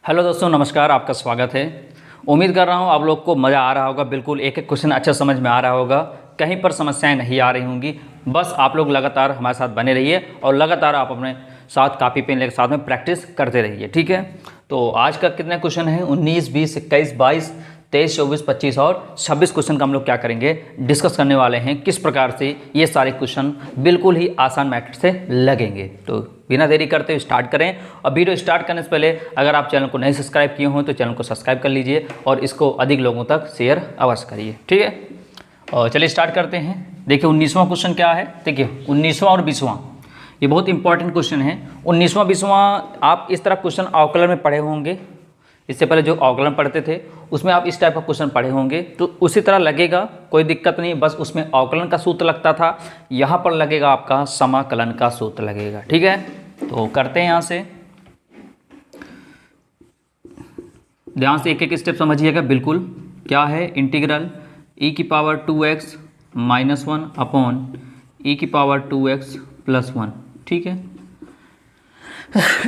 Hello दोस्तों, नमस्कार। आपका स्वागत है। उम्मीद कर रहा हूँ आप लोग को मज़ा आ रहा होगा। बिल्कुल एक एक क्वेश्चन अच्छा समझ में आ रहा होगा, कहीं पर समस्याएं नहीं आ रही होंगी। बस आप लोग लगातार हमारे साथ बने रहिए और लगातार आप अपने साथ कापी पेन लेकर साथ में प्रैक्टिस करते रहिए, ठीक है। तो आज का कितने क्वेश्चन हैं? 19, 20, 21, 22, 23, 24, 25 और 26 क्वेश्चन का हम लोग क्या करेंगे, डिस्कस करने वाले हैं किस प्रकार से ये सारे क्वेश्चन बिल्कुल ही आसान मेथड से लगेंगे। तो बिना देरी करते हुए स्टार्ट करें। और वीडियो स्टार्ट करने से पहले अगर आप चैनल को नहीं सब्सक्राइब किए हों तो चैनल को सब्सक्राइब कर लीजिए और इसको अधिक लोगों तक शेयर अवश्य करिए, ठीक है। और चलिए स्टार्ट करते हैं। देखिए 19वां क्वेश्चन क्या है। देखिए 19वां और 20वां ये बहुत इंपॉर्टेंट क्वेश्चन है। 19वां 20वां आप इस तरह क्वेश्चन अवकलन में पढ़े होंगे। इससे पहले जो अवकलन पढ़ते थे उसमें आप इस टाइप का क्वेश्चन पढ़े होंगे, तो उसी तरह लगेगा, कोई दिक्कत नहीं। बस उसमें अवकलन का सूत्र लगता था, यहाँ पर लगेगा आपका समाकलन का सूत्र लगेगा, ठीक है। तो करते हैं यहाँ से, ध्यान से एक एक स्टेप समझिएगा। बिल्कुल क्या है, इंटीग्रल e की power 2x minus 1 upon e की पावर 2x प्लस 1, ठीक है।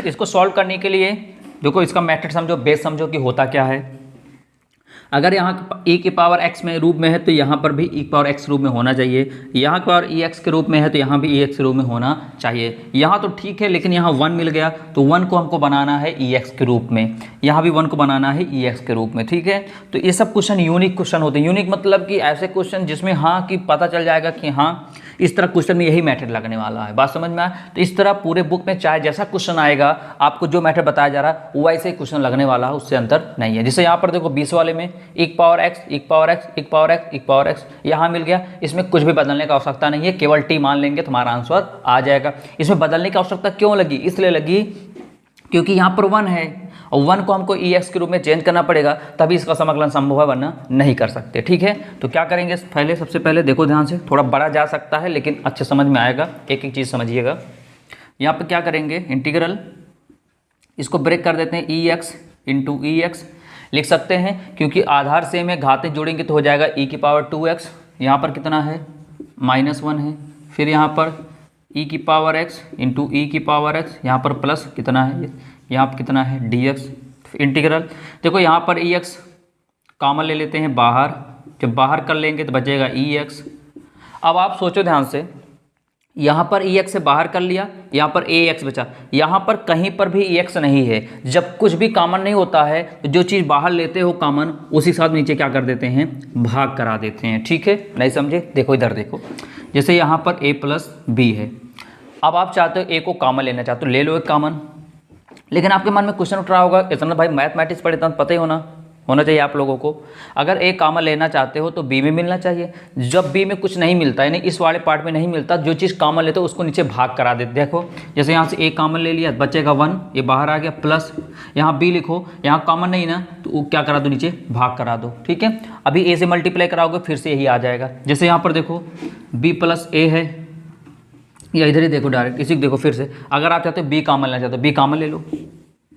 इसको सॉल्व करने के लिए देखो इसका मेथड समझो, बेस समझो कि होता क्या है। अगर यहाँ e की पावर x में रूप में है तो यहाँ पर भी e की पावर x रूप में होना चाहिए। यहाँ की पावर ex के रूप में है तो यहाँ भी ex के रूप में होना चाहिए। यहाँ तो ठीक है, लेकिन यहाँ 1 मिल गया तो 1 को हमको बनाना है ex के रूप में, यहाँ भी 1 को बनाना है ex के रूप में, ठीक है। तो ये सब क्वेश्चन यूनिक क्वेश्चन होते हैं। यूनिक मतलब कि ऐसे क्वेश्चन जिसमें हाँ कि पता चल जाएगा कि हाँ इस तरह क्वेश्चन में यही मेथड लगने वाला है। बात समझ में आए? तो इस तरह पूरे बुक में चाहे जैसा क्वेश्चन आएगा आपको जो मेथड बताया जा रहा है वो वैसे ही क्वेश्चन लगने वाला है, उससे अंतर नहीं है। जैसे यहाँ पर देखो 20 वाले में एक पावर x, एक पावर x, एक पावर x, एक पावर x यहाँ मिल गया। इसमें कुछ भी बदलने की आवश्यकता नहीं है, केवल t मान लेंगे तो हमारा आंसर आ जाएगा। इसमें बदलने की आवश्यकता क्यों लगी? इसलिए लगी क्योंकि यहाँ पर 1 है और 1 को हमको ex के रूप में चेंज करना पड़ेगा, तभी इसका समाकलन संभव है, वरना नहीं कर सकते, ठीक है। तो क्या करेंगे, पहले सबसे पहले देखो ध्यान से, थोड़ा बड़ा जा सकता है लेकिन अच्छे समझ में आएगा, एक एक चीज़ समझिएगा। यहाँ पे क्या करेंगे, इंटीग्रल इसको ब्रेक कर देते हैं, ex इंटू ex लिख सकते हैं क्योंकि आधार सेम है, घातें जोड़ेंगे तो हो जाएगा e की पावर 2x। यहाँ पर कितना है, -1 है। फिर यहाँ पर e की पावर x इंटू e की पावर x, यहाँ पर प्लस कितना है, यहाँ पर कितना है dx। इंटीग्रल देखो यहाँ पर ex कॉमन ले लेते हैं बाहर, जब बाहर कर लेंगे तो बचेगा ex। अब आप सोचो ध्यान से, यहाँ पर ex से बाहर कर लिया, यहाँ पर ax बचा, यहाँ पर कहीं पर भी ex नहीं है। जब कुछ भी कॉमन नहीं होता है तो जो चीज़ बाहर लेते हो कॉमन, उसी साथ नीचे क्या कर देते हैं, भाग करा देते हैं, ठीक है। नहीं समझे? देखो इधर देखो, जैसे यहाँ पर a प्लस b है। अब आप चाहते हो a को कॉमन लेना चाहते हो, ले लो एक कॉमन। लेकिन आपके मन में क्वेश्चन उठ रहा होगा, इतना भाई मैथमेटिक्स पढ़े तो पता ही होना चाहिए आप लोगों को। अगर ए कॉमन लेना चाहते हो तो बी में मिलना चाहिए। जब बी में कुछ नहीं मिलता, यानी इस वाले पार्ट में नहीं मिलता, जो चीज़ कॉमन लेते हो उसको नीचे भाग करा देते। देखो जैसे यहाँ से ए कॉमन ले लिया, बचेगा 1, ये बाहर आ गया, प्लस यहाँ बी लिखो, यहाँ कॉमन नहीं ना तो क्या करा दो, नीचे भाग करा दो, ठीक है। अभी ए से मल्टीप्लाई कराओगे फिर से यही आ जाएगा। जैसे यहाँ पर देखो बी प्लस ए है, या इधर ही देखो डायरेक्ट, इसी को देखो फिर से। अगर आप चाहते हो बी कॉमन लेना चाहते हो, बी कॉमन ले लो,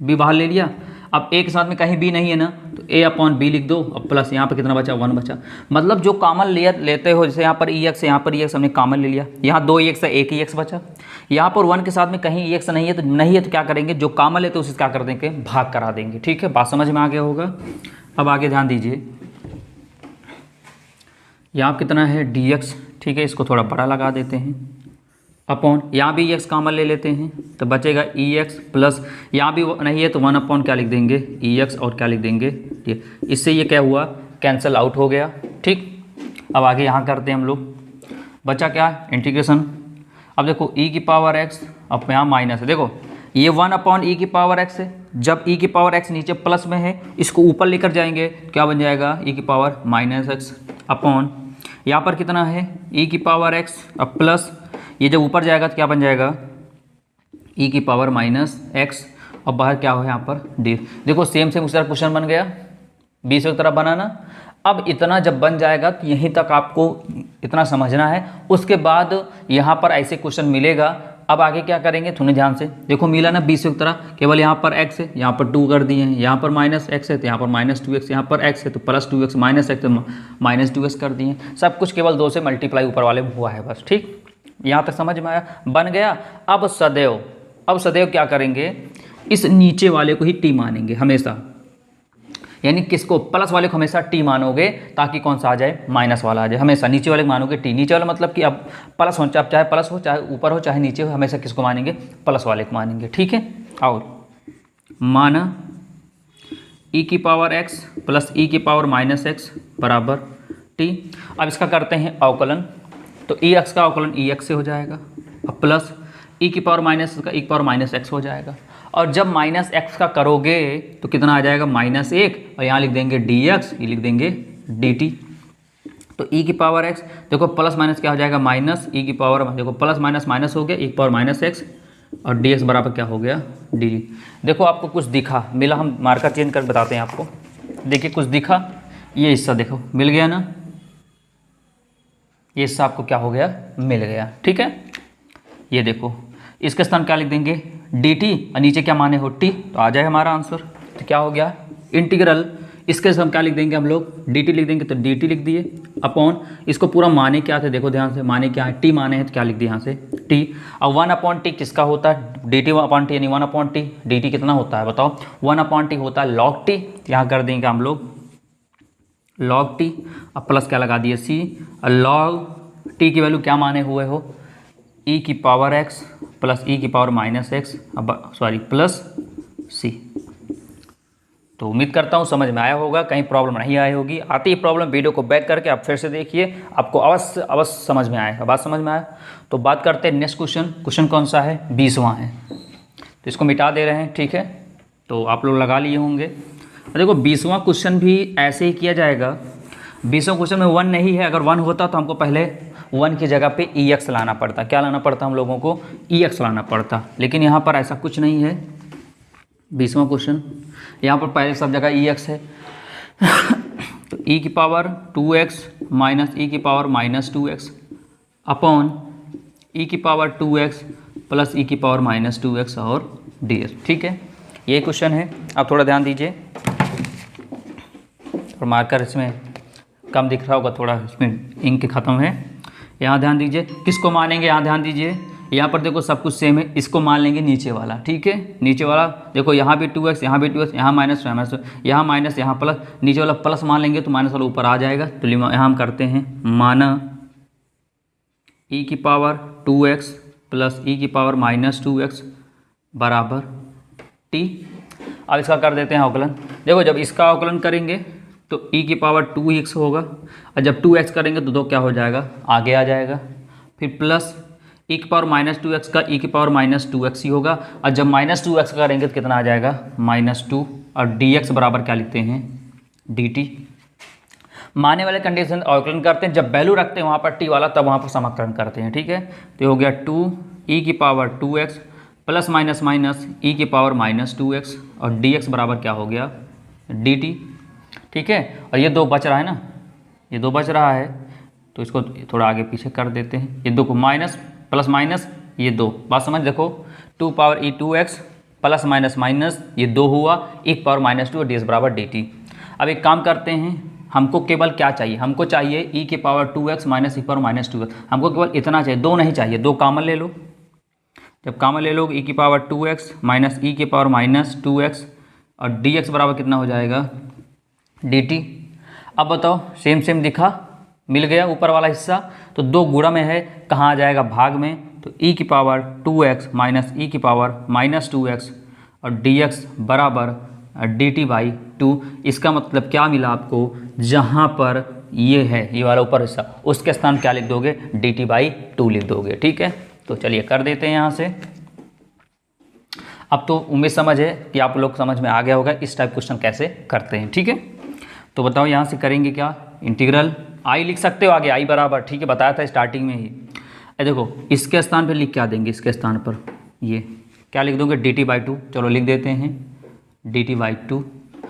बी बाहर ले लिया। अब ए के साथ में कहीं बी नहीं है ना तो ए अपॉन बी लिख दो, अब प्लस यहाँ पर कितना बचा, 1 बचा। मतलब जो कॉमन लेते हो, जैसे यहाँ पर ex है, यहाँ पर ex हमने कॉमन ले लिया, यहाँ 2x है, एक ही x बचा। यहाँ पर 1 के साथ में कहीं ex नहीं है तो क्या करेंगे, जो कॉमन लेते उसे क्या कर देंगे, भाग करा देंगे, ठीक है। बात समझ में आ गया होगा। अब आगे ध्यान दीजिए, यहाँ कितना है dx, ठीक है। इसको थोड़ा बड़ा लगा देते हैं, अपॉन यहाँ भी ex कॉमन ले लेते हैं तो बचेगा ex प्लस यहाँ भी नहीं है तो 1 अपॉन क्या लिख देंगे, ex, और क्या लिख देंगे, इससे ये क्या हुआ, कैंसिल आउट हो गया, ठीक। अब आगे यहाँ करते हैं हम लोग, बचा क्या, इंटीग्रेशन। अब देखो e की पावर x, अब यहाँ माइनस है, देखो ये 1 अपॉन e की पावर x है। जब e की पावर x नीचे प्लस में है, इसको ऊपर लेकर जाएंगे क्या बन जाएगा, e की पावर -x अपॉन यहाँ पर कितना है, e की पावर x, अब प्लस ये जब ऊपर जाएगा तो क्या बन जाएगा, e की पावर -x, और बाहर क्या हो यहाँ पर d। देखो सेम उस तरह क्वेश्चन बन गया, 20 की तरह बनाना। अब इतना जब बन जाएगा तो यहीं तक आपको इतना समझना है, उसके बाद यहाँ पर ऐसे क्वेश्चन मिलेगा। अब आगे क्या करेंगे, थोड़े ध्यान से देखो, मिला ना 20 की तरह, केवल यहाँ पर x है, यहाँ पर 2 कर दिए हैं, यहाँ पर -x है तो यहाँ पर -2x, यहाँ पर x है तो +2x, -x तो -2x कर दिए। सब कुछ केवल 2 से मल्टीप्लाई ऊपर वाले में हुआ है बस, ठीक। यहाँ तक समझ में आया, बन गया। अब सदैव क्या करेंगे, इस नीचे वाले को ही टी मानेंगे हमेशा, यानी किसको, प्लस वाले को हमेशा टी मानोगे ताकि कौन सा आ जाए, माइनस वाला आ जाए। हमेशा नीचे वाले को मानोगे टी, नीचे वाला मतलब कि अब प्लस हो, चाहे प्लस हो, चाहे ऊपर हो, चाहे नीचे हो, हमेशा किसको मानेंगे, प्लस वाले को मानेंगे। ठीक है, और माना e की पावर x प्लस e की पावर माइनस एक्स बराबर t। अब इसका करते हैं अवकलन, तो ex का अवकलन ex से हो जाएगा, अब प्लस e की पावर माइनस का e की पावर माइनस एक्स हो जाएगा। और जब माइनस एक्स का करोगे तो कितना आ जाएगा, माइनस एक, और यहाँ लिख देंगे dx, ये लिख देंगे dt। तो e की पावर x, देखो प्लस माइनस क्या हो जाएगा, माइनस e की पावर, देखो प्लस माइनस माइनस हो गया, e की पावर माइनस एक्स, और dx बराबर क्या हो गया, dt। देखो आपको कुछ दिखा मिला, हम मार्कर चेंज कर बताते हैं आपको। देखिए कुछ दिखा, ये हिस्सा देखो मिल गया ना, ये हिस्सा आपको क्या हो गया, मिल गया। ठीक है, ये देखो इसके स्थान क्या लिख देंगे, dt, और नीचे क्या माने हो, t, तो आ जाए हमारा आंसर। तो क्या हो गया, इंटीग्रल, इसके हम क्या लिख देंगे हम लोग, dt लिख देंगे, तो dt लिख दिए, अपॉन इसको पूरा माने क्या थे, देखो ध्यान से, माने क्या है, t माने हैं, तो क्या लिख दिया यहाँ से t। अब 1/t किसका होता है, dt/t, यानी 1/t, dt कितना होता है बताओ, 1/t होता है log t, यहाँ कर देंगे हम लोग log t, अब प्लस क्या लगा दिए c, और log t की वैल्यू क्या माने हुए हो, e की पावर x प्लस e की पावर माइनस एक्स, अब सॉरी प्लस c। तो उम्मीद करता हूँ समझ में आया होगा, कहीं प्रॉब्लम नहीं आई होगी। आती ही प्रॉब्लम वीडियो को बैक करके आप फिर से देखिए, आपको अवश्य समझ में आएगा। बात समझ में आया तो बात करते हैं नेक्स्ट क्वेश्चन। क्वेश्चन कौन सा है, 20वां है, तो इसको मिटा दे रहे हैं। ठीक है, तो आप लोग लगा लिए होंगे। देखो 20वां क्वेश्चन भी ऐसे ही किया जाएगा। 20वां क्वेश्चन में 1 नहीं है, अगर 1 होता तो हमको पहले 1 की जगह पे EX लाना पड़ता। क्या लाना पड़ता हम लोगों को, EX लाना पड़ता, लेकिन यहाँ पर ऐसा कुछ नहीं है। 20वां क्वेश्चन यहाँ पर पहले सब जगह EX है तो e की पावर 2x माइनस e की power minus 2x upon e की पावर 2x प्लस e की पावर माइनस 2x और ds। ठीक है, ये क्वेश्चन है। आप थोड़ा ध्यान दीजिए, और मार्कर इसमें कम दिख रहा होगा, थोड़ा इसमें इंक ख़त्म है। यहाँ ध्यान दीजिए, किसको मानेंगे, यहाँ ध्यान दीजिए, यहाँ पर देखो सब कुछ सेम है, इसको मान लेंगे नीचे वाला। ठीक है, नीचे वाला देखो यहाँ भी 2x, यहाँ भी 2x, यहाँ माइनस, यहाँ माइनस, यहाँ प्लस, नीचे वाला प्लस मान लेंगे तो माइनस वाला ऊपर आ जाएगा। तो यहाँ हम करते हैं माना e की पावर 2x प्लस e की पावर माइनस 2x बराबर t। अब इसका कर देते हैं अवकलन। देखो जब इसका अवकलन करेंगे तो e की पावर 2x होगा, और जब 2x करेंगे तो 2 क्या हो जाएगा, आगे आ जाएगा। फिर प्लस e की पावर माइनस 2x का e की पावर माइनस 2x ही होगा, और जब माइनस 2x करेंगे तो कितना आ जाएगा, -2, और dx बराबर क्या लिखते हैं, dt। माने वाले कंडीशन अवकलन करते हैं, जब वैल्यू रखते हैं वहाँ पर t वाला, तब वहाँ पर समाकलन करते हैं। ठीक है, तो हो गया 2e की power 2x plus minus minus e की पावर माइनस 2x, और dx बराबर क्या हो गया, dt। ठीक है, और ये 2 बच रहा है ना, ये 2 बच रहा है, तो इसको थोड़ा आगे पीछे कर देते हैं। ये 2 को माइनस प्लस माइनस, ये 2 बात समझ, देखो 2 power e 2x plus minus minus, ये 2 हुआ, e की पावर माइनस 2 और ds बराबर dt। अब एक काम करते हैं, हमको केवल क्या चाहिए, हमको चाहिए e की पावर 2x माइनस e की पावर माइनस 2x, हमको केवल इतना चाहिए, 2 नहीं चाहिए, 2 कॉमन ले लो। जब कॉमन ले लोगे e की पावर 2x माइनस e की पावर माइनस 2x, और dx बराबर कितना हो जाएगा, dt। अब बताओ, सेम सेम दिखा, मिल गया ऊपर वाला हिस्सा, तो 2 गुणा में है, कहाँ आ जाएगा, भाग में, तो e की पावर 2x माइनस e की पावर माइनस 2x, और dx बराबर dt/2। इसका मतलब क्या मिला आपको, जहाँ पर ये है, ये वाला ऊपर हिस्सा, उसके स्थान क्या लिख दोगे, dt/2 लिख दोगे। ठीक है, तो चलिए कर देते हैं यहाँ से। अब तो उम्मीद समझ है कि आप लोग समझ में आ गया होगा इस टाइप क्वेश्चन कैसे करते हैं। ठीक है, तो बताओ यहाँ से करेंगे क्या, इंटीग्रल आई लिख सकते हो आगे, आई बराबर, ठीक है, बताया था स्टार्टिंग में ही। देखो इसके स्थान पर लिख क्या देंगे, इसके स्थान पर ये क्या लिख दोगे, dt/2। चलो लिख देते हैं dt/2,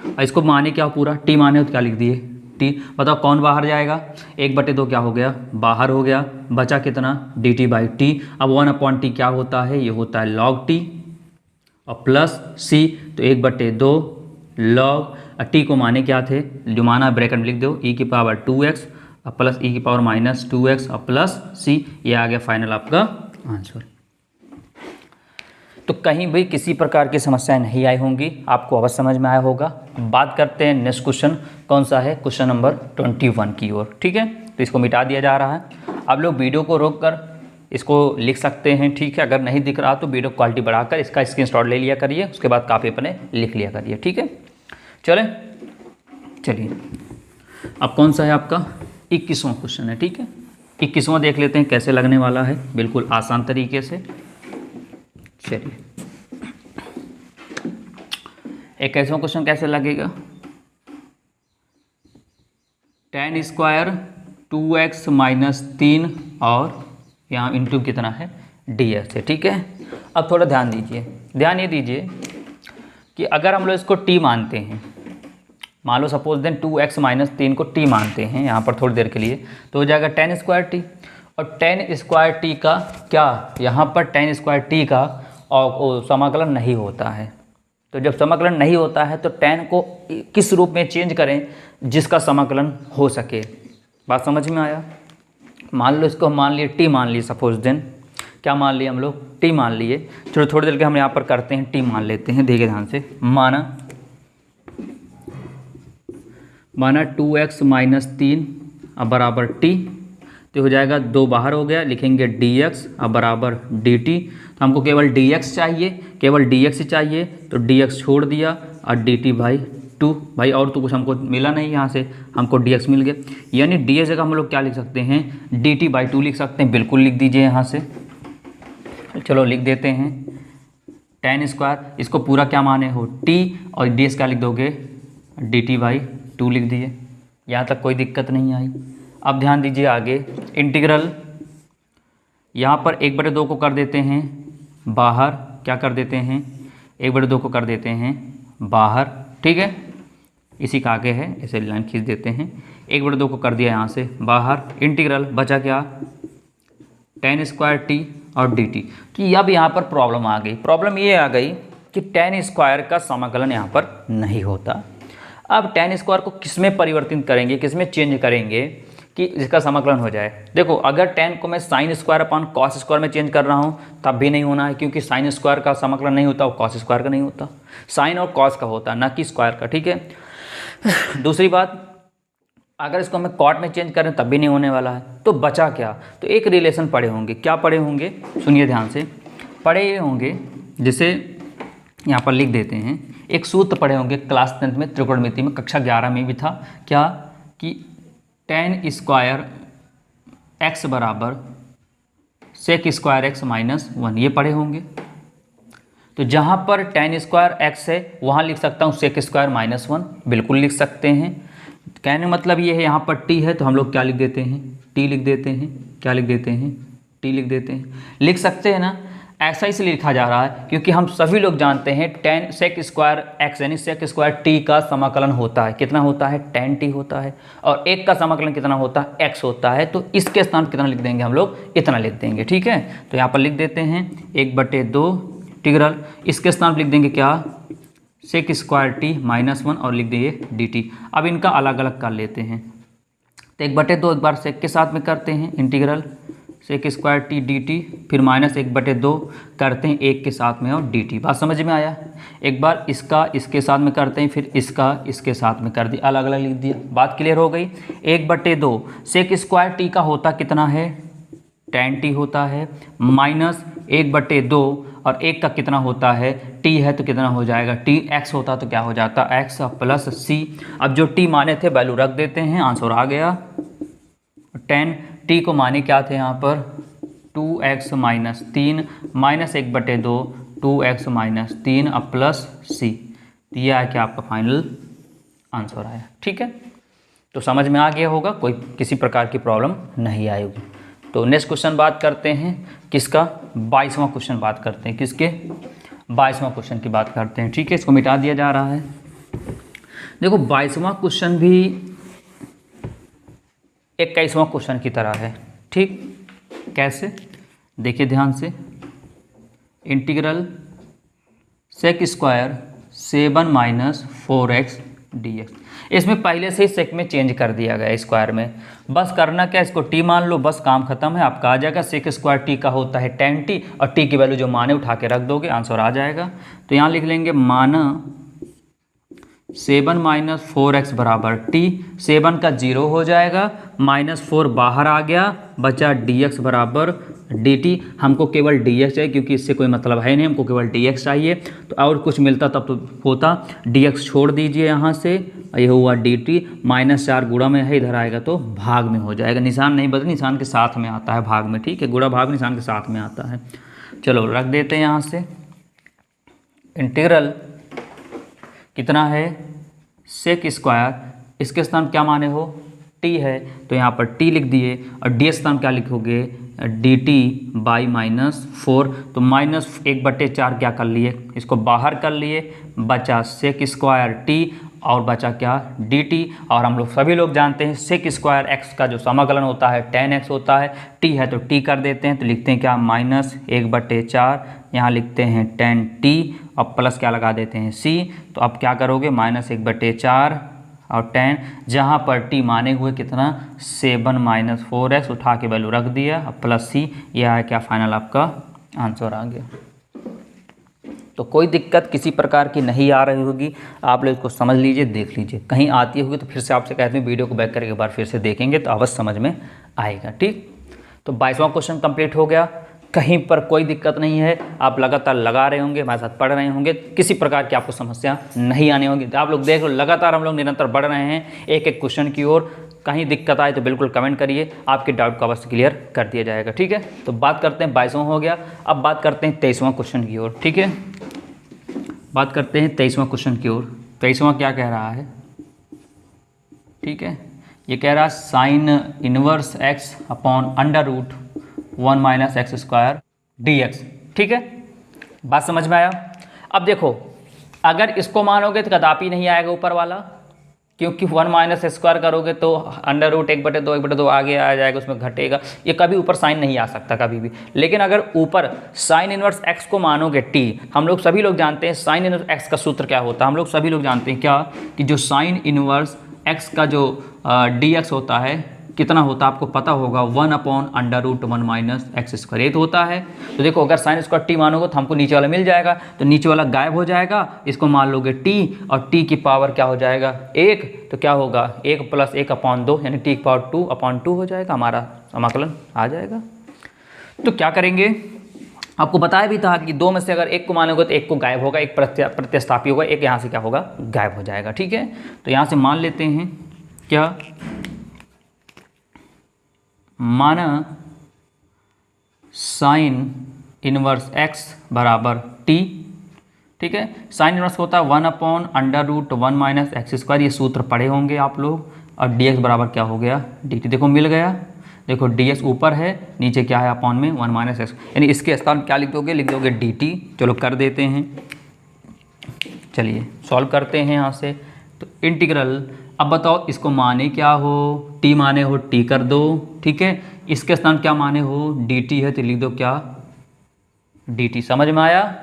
और इसको माने क्या पूरा, t माने हो तो क्या लिख दिए, t। बताओ कौन बाहर जाएगा, 1/2 क्या हो गया, बाहर हो गया, बचा कितना, dt/t। अब 1/t क्या होता है, ये होता है log t, और प्लस c, तो 1/2 log t को माने क्या थे, जो माना ब्रैकेट में लिख दो, e की पावर 2x और प्लस e की पावर माइनस 2x और प्लस c। ये आ गया फाइनल आपका आंसर। तो कहीं भी किसी प्रकार की समस्याएं नहीं आई होंगी, आपको अवश्य समझ में आया होगा। बात करते हैं नेक्स्ट क्वेश्चन, कौन सा है, क्वेश्चन नंबर 21 की ओर। ठीक है, तो इसको मिटा दिया जा रहा है। आप लोग वीडियो को रोककर इसको लिख सकते हैं, ठीक है। अगर नहीं दिख रहा तो वीडियो क्वालिटी बढ़ाकर इसका स्क्रीनशॉट ले लिया करिए, उसके बाद कापी अपने लिख लिया करिए, ठीक है। चलिए अब कौन सा है आपका 21वां क्वेश्चन है, ठीक है। 21वां देख लेते हैं कैसे लगने वाला है, बिल्कुल आसान तरीके से। चलिए 21वां क्वेश्चन कैसे लगेगा, tan स्क्वायर 2x माइनस 3 और यहाँ इंटू कितना है dx है, ठीक है। अब थोड़ा ध्यान दीजिए, ध्यान ये दीजिए कि अगर हम लोग इसको t मानते हैं, मान लो सपोज देन 2x माइनस 3 को t मानते हैं यहाँ पर थोड़ी देर के लिए, तो हो जाएगा tan स्क्वायर t। और tan स्क्वायर t का क्या, यहाँ पर tan स्क्वायर t का और समाकलन नहीं होता है। तो जब समाकलन नहीं होता है तो tan को किस रूप में चेंज करें जिसका समाकलन हो सके। बात समझ में आया। मान लो इसको हम मान लिए t मान लिए, सपोज देन क्या मान लिए हम लोग, t मान लिए। चलो थोड़ी देर के हम यहाँ पर करते हैं, t मान लेते हैं, देखिए ध्यान से। माना 2x माइनस 3 अब बराबर t, तो हो जाएगा 2 बाहर हो गया, लिखेंगे dx अब बराबर dt। तो हमको केवल dx चाहिए, केवल dx ही चाहिए, तो dx छोड़ दिया और dt बाई 2 भाई, और तो कुछ हमको मिला नहीं, यहाँ से हमको dx मिल गया। यानी dx जगह हम लोग क्या लिख सकते हैं, dt बाई 2 लिख सकते हैं। बिल्कुल लिख दीजिए यहाँ से, चलो लिख देते हैं। tan स्क्वायर इसको पूरा क्या माने हो t, और dx क्या लिख दोगे dt बाई 2 लिख दिए। यहाँ तक कोई दिक्कत नहीं आई। अब ध्यान दीजिए आगे, इंटीग्रल यहाँ पर 1/2 को कर देते हैं बाहर, क्या कर देते हैं 1/2 को कर देते हैं बाहर, ठीक है। इसी का आगे है, ऐसे लाइन खींच देते हैं, 1/2 को कर दिया यहाँ से बाहर। इंटीग्रल बचा क्या, tan स्क्वायर t और dt। तो अब यहाँ पर प्रॉब्लम आ गई, प्रॉब्लम ये आ गई कि tan स्क्वायर का समाकलन यहाँ पर नहीं होता। अब tan स्क्वायर को किस में परिवर्तित करेंगे, किस में चेंज करेंगे कि इसका समाकलन हो जाए। देखो अगर tan को मैं sine square upon cos square में चेंज कर रहा हूँ तब भी नहीं होना है, क्योंकि साइन स्क्वायर का समाकलन नहीं होता, वो कॉस स्क्वायर का नहीं होता, साइन और कॉस का होता है, ना कि स्क्वायर का, ठीक है। दूसरी बात, अगर इसको हमें कॉट में चेंज करें तब भी नहीं होने वाला है। तो बचा क्या, तो एक रिलेशन पढ़े होंगे, क्या पढ़े होंगे, सुनिए ध्यान से, पढ़े ये होंगे, जिसे यहाँ पर लिख देते हैं। एक सूत्र पढ़े होंगे क्लास 10 में, त्रिकोणमिति में, कक्षा 11 में भी था, क्या कि tan स्क्वायर x बराबर सेक स्क्वायर x माइनस 1, ये पढ़े होंगे। तो जहाँ पर tan स्क्वायर x है वहाँ लिख सकता हूँ सेक स्क्वायर माइनस 1, बिल्कुल लिख सकते हैं। कहने मतलब ये है, यहाँ पर t है तो हम लोग क्या लिख देते हैं, t लिख देते हैं, क्या लिख देते हैं, t लिख देते हैं, लिख सकते हैं ना। ऐसा इसलिए लिखा जा रहा है क्योंकि हम सभी लोग जानते हैं tan सेक स्क्वायर x यानी सेक स्क्वायर t का समाकलन होता है, कितना होता है, tan t होता है, और एक का समाकलन कितना होता है, x होता है। तो इसके स्थान कितना लिख देंगे हम लोग, इतना लिख देंगे, ठीक है। तो यहाँ पर लिख देते हैं 1/2 इंटीग्रल, इसके स्थान पर लिख देंगे क्या, सेक स्क्वायर t माइनस 1 और लिख देंगे dt। अब इनका अलग अलग कर लेते हैं, तो 1/2 एक बार सेक के साथ में करते हैं integral sec square t dt, फिर माइनस 1/2 करते हैं एक के साथ में और dt। बात समझ में आया। एक बार इसका इसके साथ में करते हैं, फिर इसका इसके साथ में कर दिया, अलग अलग लिख दिया। बात क्लियर हो गई। 1/2 सेक स्क्वायर टी का होता कितना है, tan t होता है, माइनस 1/2 और एक का कितना होता है, t है तो कितना हो जाएगा, t x होता तो क्या हो जाता, x प्लस c। अब जो t माने थे वैल्यू रख देते हैं, आंसर आ गया। tan t को माने क्या थे यहाँ पर 2x minus 3 minus 1/2 2x minus 3 अब प्लस c। तो यह है कि आपका फाइनल आंसर आया, ठीक है। तो समझ में आ गया होगा, कोई किसी प्रकार की प्रॉब्लम नहीं आएगी। तो नेक्स्ट क्वेश्चन बात करते हैं किसका, 22वां क्वेश्चन बात करते हैं, किसके 22वां क्वेश्चन की बात करते हैं, ठीक है। इसको मिटा दिया जा रहा है। देखो 22वां क्वेश्चन भी 21वां क्वेश्चन की तरह है, ठीक। कैसे, देखिए ध्यान से। Integral sec square 7 minus 4x dx। इसमें पहले से ही सेक में चेंज कर दिया गया स्क्वायर में। बस करना क्या, इसको टी मान लो, बस काम खत्म है। आपका आ जाएगा सेक स्क्वायर टी का होता है 10t और टी की वैल्यू जो माने उठा के रख दोगे, आंसर आ जाएगा। तो यहाँ लिख लेंगे माना 7 - 4x बराबर t। 7 का 0 हो जाएगा, -4 बाहर आ गया, बचा dx बराबर dt। हमको केवल dx चाहिए क्योंकि इससे कोई मतलब है नहीं, हमको केवल dx चाहिए। तो और कुछ मिलता तब तो होता, dx छोड़ दीजिए यहाँ से, ये हुआ dt। -4 गुणा में है, इधर आएगा तो भाग में हो जाएगा। निशान नहीं बदल, निशान के साथ में आता है भाग में, ठीक है। गुणा भाग निशान के साथ में आता है। चलो रख देते हैं यहाँ से। इंटीग्रल कितना है, सेक स्क्वायर, इसके स्थान क्या माने हो, t है तो यहाँ पर t लिख दिए, और ds स्थान क्या लिखोगे, dt बाई -4। तो -1/4 क्या कर लिए, इसको बाहर कर लिए, बचा सेक स्क्वायर t और बचा क्या dt। और हम लोग सभी लोग जानते हैं सेक स्क्वायर x का जो समाकलन होता है 10x होता है, t है तो t कर देते हैं, तो लिखते हैं क्या -1/4, यहाँ लिखते हैं 10t और प्लस क्या लगा देते हैं c। तो अब क्या करोगे, -1/4 और 10, जहाँ पर t माने हुए कितना 7 - 4x, उठा के वैल्यू रख दिया, अब प्लस c, यह है क्या फाइनल आपका आंसर आ गया। तो कोई दिक्कत किसी प्रकार की नहीं आ रही होगी, आप लोग इसको समझ लीजिए, देख लीजिए। कहीं आती होगी तो फिर से आपसे कहते हैं वीडियो को बैक करके एक बार फिर से देखेंगे तो अवश्य समझ में आएगा, ठीक। तो 22वां क्वेश्चन कंप्लीट हो गया, कहीं पर कोई दिक्कत नहीं है। आप लगातार लगा रहे होंगे, हमारे साथ पढ़ रहे होंगे, किसी प्रकार की आपको समस्या नहीं आने होगी। तो आप लोग देख लो, लगातार हम लोग निरंतर बढ़ रहे हैं एक एक क्वेश्चन की ओर। कहीं दिक्कत आए तो बिल्कुल कमेंट करिए, आपके डाउट को अवश्य क्लियर कर दिया जाएगा, ठीक है। तो बात करते हैं 22वां हो गया, अब बात करते हैं 23वां क्वेश्चन की ओर, ठीक है। बात करते हैं 23वां क्वेश्चन की ओर। 23वां क्या कह रहा है, ठीक है, ये कह रहा है sine inverse x upon √1 - x square dx, ठीक है। बात समझ में आया। अब देखो, अगर इसको मानोगे तो कदापि नहीं आएगा ऊपर वाला, क्योंकि 1 - स्क्वायर करोगे तो √1/2 आगे आ जाएगा, उसमें घटेगा, ये कभी ऊपर साइन नहीं आ सकता कभी भी। लेकिन अगर ऊपर साइन इनवर्स x को मानोगे t, हम लोग सभी लोग जानते हैं साइन इनवर्स x का सूत्र क्या होता है, हम लोग सभी लोग जानते हैं क्या, कि जो साइन इनवर्स x का जो dx होता है कितना होता है आपको पता होगा, 1/√1 - x स्क्वायर, ये तो होता है। तो देखो, अगर साइन स्क्वायर t मानोगे तो हमको नीचे वाला मिल जाएगा, तो नीचे वाला गायब हो जाएगा, इसको मान लोगे t और t की पावर क्या हो जाएगा 1, तो क्या होगा 1 + 1/2, यानी t की पावर 2/2 हो जाएगा, हमारा समाकलन आ जाएगा। तो क्या करेंगे, आपको बताया भी था कि 2 में से अगर एक को मानोगे तो एक को गायब होगा, एक प्रत्यास्थापी होगा, एक यहाँ से क्या होगा गायब हो जाएगा, ठीक है। तो यहाँ से मान लेते हैं क्या, माना साइन इनवर्स x बराबर t, ठीक है। साइन इनवर्स होता है 1/√1 - x स्क्वायर, ये सूत्र पढ़े होंगे आप लोग, और dx बराबर क्या हो गया dt। देखो मिल गया, देखो dx ऊपर है, नीचे क्या है अपॉन में 1 - x, यानी इसके स्थान क्या लिख दोगे dt। चलो कर देते हैं, चलिए सॉल्व करते हैं यहाँ से। तो इंटीग्रल, अब बताओ इसको माने क्या हो, t माने हो t कर दो, ठीक है। इसके स्थान क्या माने हो dt है, तो लिख दो क्या dt। समझ में आया,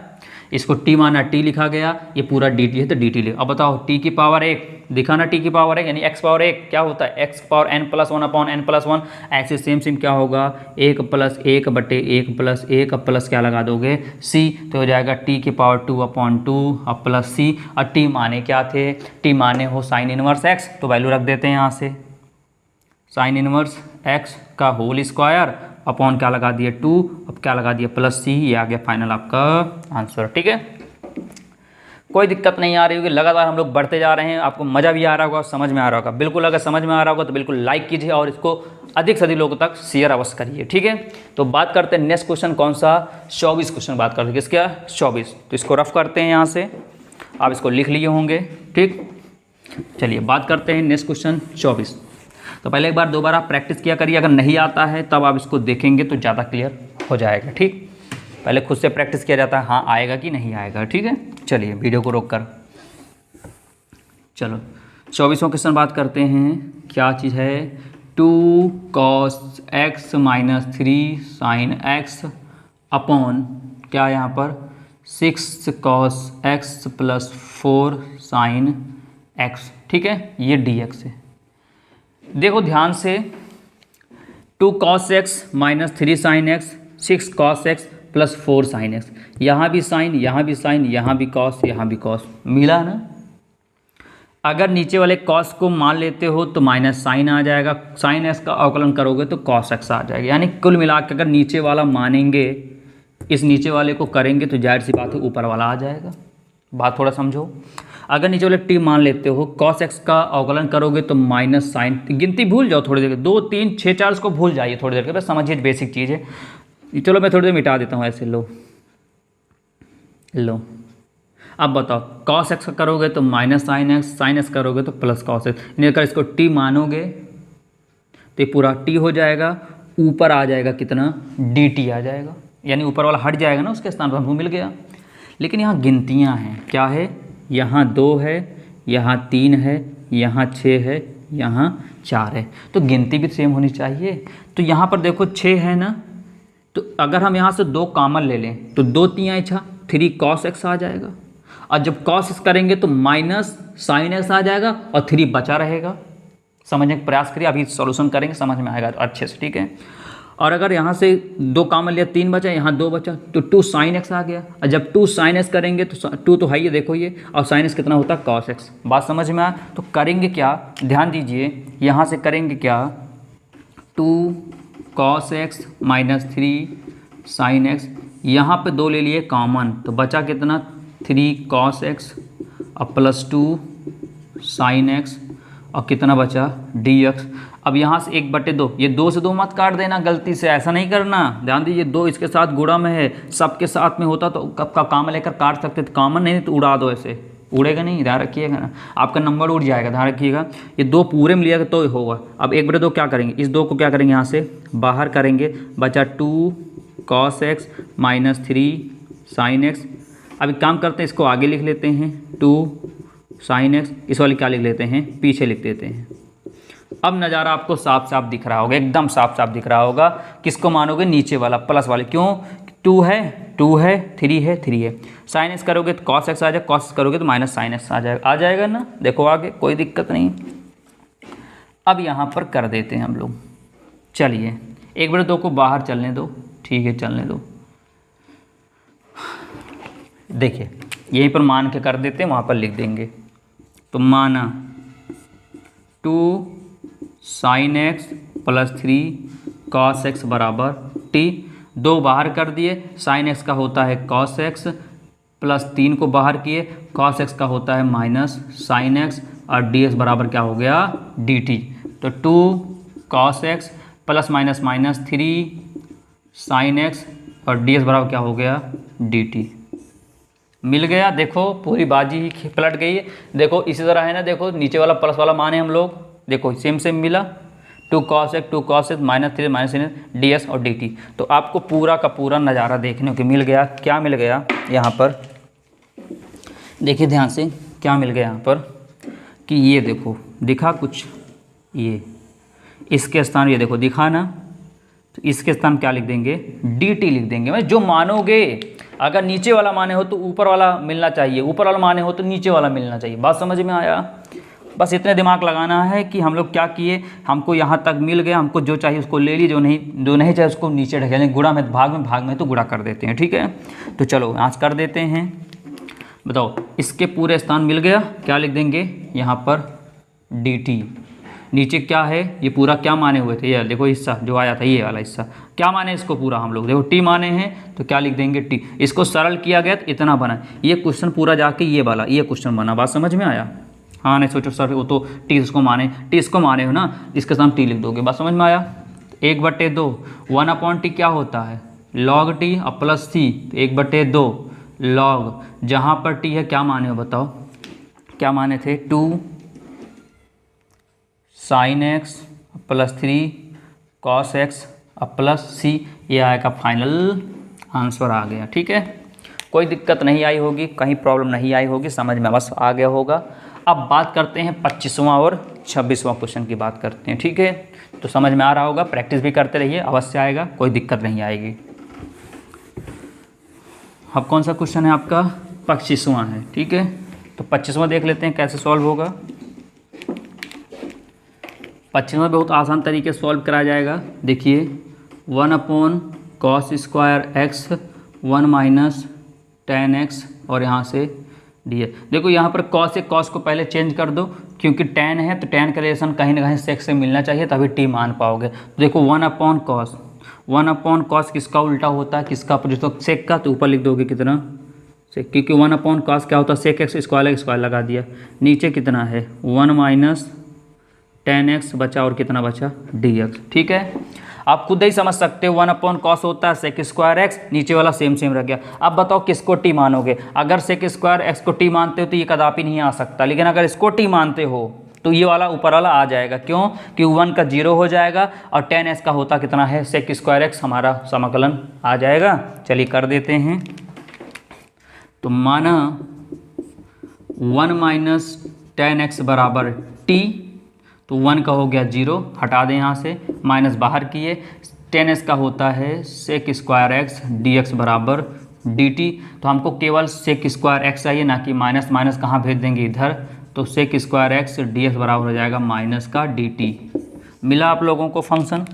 इसको t माना t लिखा गया, ये पूरा dt है तो dt लिखो। अब बताओ t की पावर 1 दिखाना, t की पावर 1 यानी x पावर 1 क्या होता है, x पावर n+1/n+1। ऐसे सेम क्या होगा 1 + 1/1 + 1 प्लस क्या लगा दोगे c, तो हो जाएगा t की पावर 2/2 अब प्लस c। और t माने क्या थे, t माने हो साइन इनवर्स x, तो वैल्यू रख देते हैं यहाँ से, साइन इनवर्स x का होल स्क्वायर अपॉन क्या लगा दिए 2, अब क्या लगा दिया प्लस c, ये आ गया फाइनल आपका आंसर, ठीक है। कोई दिक्कत नहीं आ रही होगी, लगातार हम लोग बढ़ते जा रहे हैं, आपको मज़ा भी आ रहा होगा, समझ में आ रहा होगा। बिल्कुल अगर समझ में आ रहा होगा तो बिल्कुल लाइक कीजिए और इसको अधिक से अधिक लोगों तक शेयर अवश्य करिए, ठीक है। तो बात करते हैं नेक्स्ट क्वेश्चन, कौन सा 24 क्वेश्चन बात करते हैं, किसका 24। तो इसको रफ करते हैं यहाँ से, आप इसको लिख लिए होंगे, ठीक। चलिए बात करते हैं नेक्स्ट क्वेश्चन 24। तो पहले एक बार दोबारा प्रैक्टिस किया करिए, अगर नहीं आता है तब आप इसको देखेंगे तो ज़्यादा क्लियर हो जाएगा, ठीक। पहले खुद से प्रैक्टिस किया जाता है, हाँ आएगा कि नहीं आएगा, ठीक है। चलिए वीडियो को रोक कर चलो 24वां क्वेश्चन बात करते हैं, क्या चीज़ है 2 cos x - 3 sin x upon क्या यहाँ पर 6 cos x + 4 sin x, ठीक है, ये dx है। देखो ध्यान से, 2 cos x minus 3 sin x, 6 cos x plus 4 sin x, यहाँ भी साइन, यहाँ भी साइन, यहाँ भी कॉस, यहाँ भी कॉस, मिला ना। अगर नीचे वाले कॉस को मान लेते हो तो माइनस साइन आ जाएगा, साइन एक्स का अवकलन करोगे तो कॉस एक्स आ जाएगा। यानी कुल मिला के अगर नीचे वाला मानेंगे, इस नीचे वाले को करेंगे तो जाहिर सी बात है ऊपर वाला आ जाएगा। बात थोड़ा समझो, अगर नीचे वाले टी मान लेते हो, कॉस एक्स का अवकलन करोगे तो माइनस साइन, गिनती भूल जाओ थोड़ी देर, 2 3 6 4 इसको भूल जाइए थोड़ी देर के, बस समझिए बेसिक चीज़ है। चलो मैं थोड़ी देर मिटा देता हूँ ऐसे, लो अब बताओ, कॉस एक्स का करोगे तो minus sine x, sine x करोगे तो प्लस कॉस एक्स, यानी अगर इसको टी मानोगे तो ये पूरा टी हो जाएगा, ऊपर आ जाएगा कितना, डी टी आ जाएगा, यानी ऊपर वाला हट जाएगा ना, उसके स्थान पर हमको मिल गया। लेकिन यहाँ गिनतियाँ हैं, क्या है, यहाँ 2 है, यहाँ 3 है, यहाँ 6 है, यहाँ 4 है, तो गिनती भी सेम होनी चाहिए। तो यहाँ पर देखो 6 है ना, तो अगर हम यहाँ से 2 कॉमन ले लें तो 2 3 6, 3 cos x आ जाएगा, और जब cos x करेंगे तो माइनस साइन x आ जाएगा और 3 बचा रहेगा। समझने का प्रयास करिए, अभी सॉल्यूशन करेंगे, समझ में आएगा अच्छे से, ठीक है। और अगर यहाँ से 2 कॉमन लिया, 3 बचा, यहाँ 2 बचा, तो 2 sin x आ गया, और जब 2 sin x करेंगे तो 2 तो है ये, देखो ये, और sin x कितना होता है, cos x। बात समझ में आया, तो करेंगे क्या, ध्यान दीजिए, यहाँ से करेंगे क्या, 2 cos x minus 3 sin x, यहाँ पे 2 ले लिए कॉमन, तो बचा कितना, 3 cos x और प्लस 2 sin x, और कितना बचा, dx। अब यहाँ से 1/2, ये 2 से 2 मत काट देना गलती से, ऐसा नहीं करना, ध्यान दीजिए, 2 इसके साथ गुणा में है, सबके साथ में होता तो कब का कॉमन लेकर काट सकते थे, कॉमन नहीं तो उड़ा दो, ऐसे उड़ेगा नहीं, ध्यान रखिएगा ना, आपका नंबर उड़ जाएगा, ध्यान रखिएगा। ये 2 पूरे में लिया तो होगा। अब 1/2 क्या करेंगे, इस 2 को क्या करेंगे, यहाँ से बाहर करेंगे, बचा 2 cos x minus 3 sin x। अब एक काम करते हैं, इसको आगे लिख लेते हैं, 2 sin x, इस वाले क्या लिख लेते हैं, पीछे लिख देते हैं। अब नज़ारा आपको साफ साफ दिख रहा होगा, एकदम साफ साफ दिख रहा होगा। किसको मानोगे, नीचे वाला प्लस वाले, क्यों, 2 है 2 है, 3 है 3 है, साइन एक्स करोगे तो cos x आ जाएगा, cos करोगे तो माइनस साइन एक्स आ जाएगा ना, देखो आगे कोई दिक्कत नहीं। अब यहाँ पर कर देते हैं हम लोग, चलिए 1/2 को बाहर चलने दो, ठीक है चलने दो। देखिए यहीं पर मान के कर देते हैं, वहाँ पर लिख देंगे, तो माना 2 sin x plus 3 cos x बराबर t, 2 बाहर कर दिए, sin x का होता है cos x, प्लस 3 को बाहर किए, cos x का होता है माइनस sin x, और dx बराबर क्या हो गया, dt। तो 2 cos x plus minus minus 3 sin x, और dx बराबर क्या हो गया, dt। मिल गया, देखो पूरी बाजी ही पलट गई है। देखो इसी तरह है ना, देखो नीचे वाला प्लस वाला माने हम लोग, देखो सेम सेम मिला, 2 cos x minus 3 minus ds और dt। तो आपको पूरा का पूरा नज़ारा देखने को मिल गया। क्या मिल गया यहाँ पर, देखिए ध्यान से, क्या मिल गया यहाँ पर कि ये देखो दिखा कुछ, ये इसके स्थान, ये देखो दिखा ना, तो इसके स्थान क्या लिख देंगे, dt लिख देंगे। मैं जो मानोगे, अगर नीचे वाला माने हो तो ऊपर वाला मिलना चाहिए, ऊपर वाला माने हो तो नीचे वाला मिलना चाहिए। बात समझ में आया, बस इतने दिमाग लगाना है कि हम लोग क्या किए, हमको यहाँ तक मिल गया, हमको जो चाहिए उसको ले लिए, जो नहीं चाहिए उसको नीचे ढकेलें, गुणा में भाग में तो गुणा कर देते हैं, ठीक है। तो चलो आज कर देते हैं, बताओ इसके पूरे स्थान मिल गया, क्या लिख देंगे यहाँ पर, dt। नीचे क्या है, ये पूरा क्या माने हुए थे, ये देखो हिस्सा जो आया था, ये वाला हिस्सा क्या माने, इसको पूरा हम लोग देखो t माने हैं, तो क्या लिख देंगे t। इसको सरल किया गया तो इतना बना, ये क्वेश्चन पूरा जाके ये वाला ये क्वेश्चन बना। बात समझ में आया, हाँ नहीं सोचो सर वो तो t इसको माने हो ना, इसके साथ t लिख दोगे। बात समझ में आया। 1/2 1/t क्या होता है, log t और प्लस c, 1/2 log, जहाँ पर t है क्या माने हो बताओ, क्या माने थे, 2 sin x plus 3 cos x और प्लस c, ये आएगा फाइनल आंसर आ गया, ठीक है। कोई दिक्कत नहीं आई होगी, कहीं प्रॉब्लम नहीं आई होगी, समझ में बस आ गया होगा। अब बात करते हैं 25वां और 26वां क्वेश्चन की बात करते हैं, ठीक है। तो समझ में आ रहा होगा, प्रैक्टिस भी करते रहिए, अवश्य आएगा, कोई दिक्कत नहीं आएगी। अब कौन सा क्वेश्चन है आपका, 25वां है, ठीक है। तो 25वां देख लेते हैं कैसे सॉल्व होगा। 25वां बहुत आसान तरीके से सॉल्व करा जाएगा। देखिए 1/cos square x 1 minus tan x और यहाँ से dx। देखो यहाँ पर cos से cos को पहले चेंज कर दो, क्योंकि tan है तो tan का रिलेशन कहीं ना कहीं sec से मिलना चाहिए, तभी t मान पाओगे। तो देखो 1/cos किसका उल्टा होता है, किसका अपोजिट, तो sec का, तो ऊपर लिख दोगे कितना sec, क्योंकि 1/cos क्या होता है sec x, स्क्वायर लगा दिया। नीचे कितना है 1 माइनस tan x बचा और कितना बचा dx। ठीक है, आप खुद ही समझ सकते हो 1/cos होता है sec स्क्वायर x, नीचे वाला सेम रह गया। अब बताओ किसको t मानोगे। अगर sec स्क्वायर x को t मानते हो तो ये कदापि नहीं आ सकता, लेकिन अगर इसको t मानते हो तो ये वाला ऊपर वाला आ जाएगा। क्यों? क्योंकि 1 का 0 हो जाएगा और tan x का होता कितना है sec स्क्वायर x, हमारा समाकलन आ जाएगा। चलिए कर देते हैं। तो माना 1 माइनस tan x बराबर t, तो 1 का हो गया 0, हटा दें यहाँ से, माइनस बाहर किए। tan x का होता है sec स्क्वायर x dx बराबर dt। तो हमको केवल sec स्क्वायर x चाहिए, ना कि माइनस माइनस कहाँ भेज देंगे इधर। तो sec स्क्वायर x dx बराबर हो जाएगा माइनस का dt। मिला आप लोगों को फंक्शन?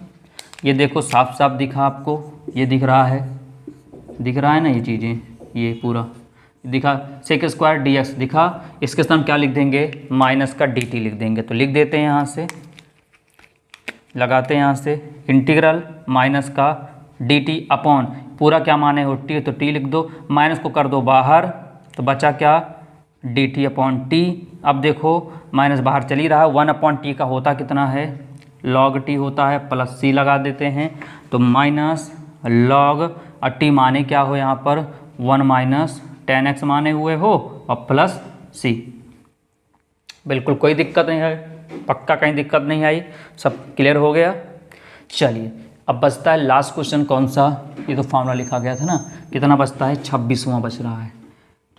ये देखो साफ साफ दिखा आपको, ये दिख रहा है ना ये चीज़ें, ये पूरा दिखा, sec स्क्वायर dx दिखा। इसके साथ क्या लिख देंगे, माइनस का dt लिख देंगे। तो लिख देते हैं यहाँ से, लगाते हैं यहाँ से इंटीग्रल माइनस का dt अपॉन पूरा क्या माने हो t, तो t लिख दो, माइनस को कर दो बाहर, तो बचा क्या dt अपॉन t। अब देखो माइनस बाहर चल ही रहा है, 1/t का होता कितना है log t होता है, प्लस c लगा देते हैं। तो माइनस log और t माने क्या हो यहाँ पर 1 माइनस tan x माने हुए हो और प्लस c। बिल्कुल कोई दिक्कत नहीं है, पक्का कहीं दिक्कत नहीं आई, सब क्लियर हो गया। चलिए अब बचता है लास्ट क्वेश्चन, कौन सा, ये तो फॉर्मूला लिखा गया था ना। कितना बचता है, 26वां बच रहा है।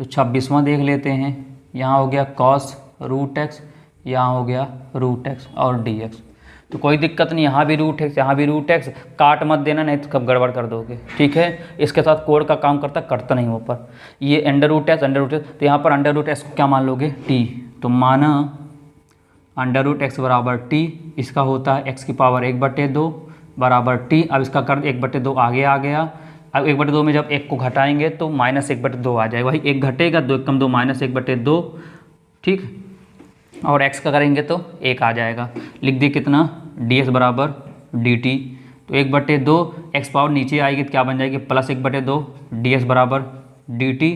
तो 26वां देख लेते हैं। यहाँ हो गया cos रूट एक्स, यहाँ हो गया रूट एक्स और dx। तो कोई दिक्कत नहीं, यहाँ भी रूट एक्स, यहाँ भी रूट एक्स, काट मत देना नहीं तो कब गड़बड़ कर दोगे। ठीक है, इसके साथ कोड का काम करता नहीं ऊपर। ये अंडर रूट एक्स, तो यहाँ पर अंडर रूट एक्स को क्या मान लोगे t। तो माना अंडर रूट एक्स बराबर t, इसका होता है x की पावर 1/2 बराबर t। अब इसका कर 1/2 आगे आ गया। अब 1/2 में जब 1 को घटाएंगे तो माइनस 1/2 आ जाएगा, वही 1 घटेगा, 2 = 2 माइनस 1/2। ठीक, और x का करेंगे तो 1 आ जाएगा। लिख दी कितना ds बराबर dt। तो 1/2 x पावर नीचे आएगी तो क्या बन जाएगी प्लस 1/2 ds बराबर dt।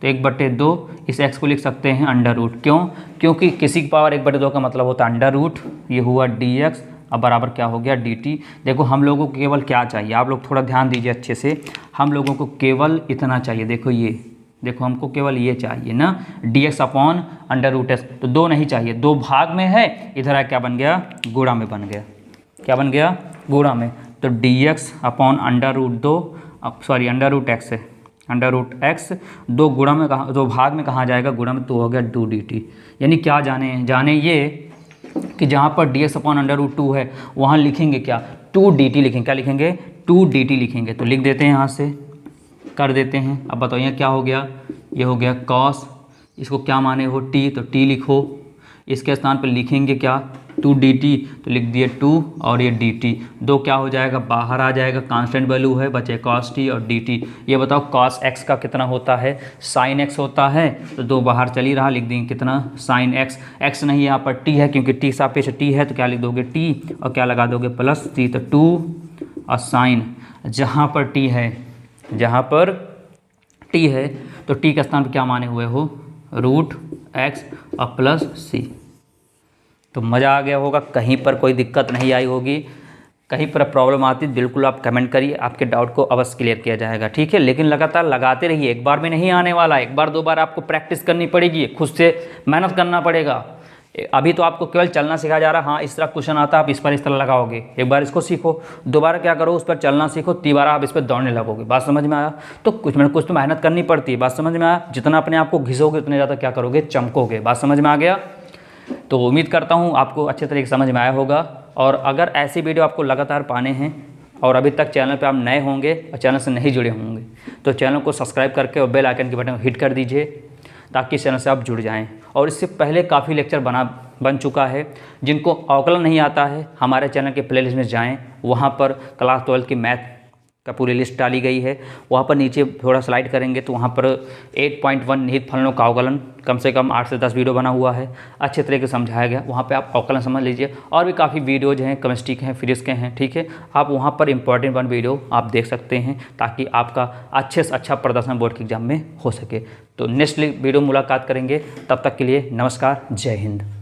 तो 1/2 इस x को लिख सकते हैं अंडर रूट। क्यों? क्योंकि किसी की पावर 1/2 का मतलब होता है अंडर रूट। ये हुआ dx, अब बराबर क्या हो गया dt। देखो हम लोगों को केवल क्या चाहिए, आप लोग थोड़ा ध्यान दीजिए अच्छे से, हम लोगों को केवल इतना चाहिए। देखो ये, देखो हमको केवल ये चाहिए ना, dx upon under root x. तो 2 नहीं चाहिए, 2 भाग में है, इधर क्या बन गया गुणा में बन गया। क्या बन गया गुणा में। तो dx upon under root 2, sorry under root x है, अंडर रूट एक्स 2 गुणा में कहाँ, 2 भाग में कहाँ जाएगा गुणा में, तो हो गया 2 dt। यानी क्या जाने ये कि जहाँ पर dx अपॉन अंडर रूट 2 है वहाँ लिखेंगे क्या 2 dt लिखेंगे। क्या लिखेंगे 2 dt लिखेंगे। तो लिख देते हैं यहाँ से, कर देते हैं। अब बताओ यहाँ क्या हो गया, ये हो गया cos, इसको क्या माने हो t, तो t लिखो। इसके स्थान पर लिखेंगे क्या 2 dt, तो लिख दिए 2 और ये dt। 2 क्या हो जाएगा बाहर आ जाएगा, कांस्टेंट वैल्यू है, बचे cos t और dt। ये बताओ cos x का कितना होता है sin x होता है, तो 2 बाहर चल ही रहा, लिख देंगे कितना sin x। x नहीं यहाँ पर t है, क्योंकि t सापेक्ष t है, तो क्या लिख दोगे t और क्या लगा दोगे प्लस t। तो 2 और sin, जहाँ पर t है, जहाँ पर t है तो t के स्थान पर क्या माने हुए हो रूट x और प्लस c। तो मज़ा आ गया होगा, कहीं पर कोई दिक्कत नहीं आई होगी, कहीं पर प्रॉब्लम आती बिल्कुल आप कमेंट करिए, आपके डाउट को अवश्य क्लियर किया जाएगा। ठीक है, लेकिन लगातार लगाते रहिए, एक बार में नहीं आने वाला, 1 बार 2 बार आपको प्रैक्टिस करनी पड़ेगी, खुद से मेहनत करना पड़ेगा। अभी तो आपको केवल चलना सिखाया जा रहा है। हाँ, इस तरह क्वेश्चन आता है, आप इस पर इस तरह लगाओगे, एक बार इसको सीखो, दोबारा क्या करो उस पर चलना सीखो, 3 बार आप इस पर दौड़ने लगोगे। बात समझ में आया? तो कुछ तो मेहनत करनी पड़ती है। बात समझ में आया? जितना अपने आप को घिसोगे उतने ज़्यादा क्या करोगे चमकोगे। बात समझ में आ गया? तो उम्मीद करता हूँ आपको अच्छे तरीके से समझ में आया होगा। और अगर ऐसी वीडियो आपको लगातार पाने हैं और अभी तक चैनल पे आप नए होंगे और चैनल से नहीं जुड़े होंगे तो चैनल को सब्सक्राइब करके और बेल आइकन के बटन को हिट कर दीजिए ताकि चैनल से आप जुड़ जाएं। और इससे पहले काफ़ी लेक्चर बना बन चुका है। जिनको अवकलन नहीं आता है हमारे चैनल के प्लेलिस्ट में जाएं, वहाँ पर क्लास 12 की मैथ का पूरी लिस्ट डाली गई है। वहाँ पर नीचे थोड़ा स्लाइड करेंगे तो वहाँ पर 8.1 निहित फलनों का अवकलन कम से कम 8 से 10 वीडियो बना हुआ है, अच्छे तरीके से समझाया गया। वहाँ पे आप अवकलन समझ लीजिए। और भी काफ़ी वीडियोज हैं, केमिस्ट्री के हैं, फिजिक्स के हैं, ठीक है। आप वहाँ पर इंपॉर्टेंट 1 वीडियो आप देख सकते हैं ताकि आपका अच्छे से अच्छा प्रदर्शन बोर्ड के एग्जाम में हो सके। तो नेक्स्ट वीडियो मुलाकात करेंगे, तब तक के लिए नमस्कार, जय हिंद।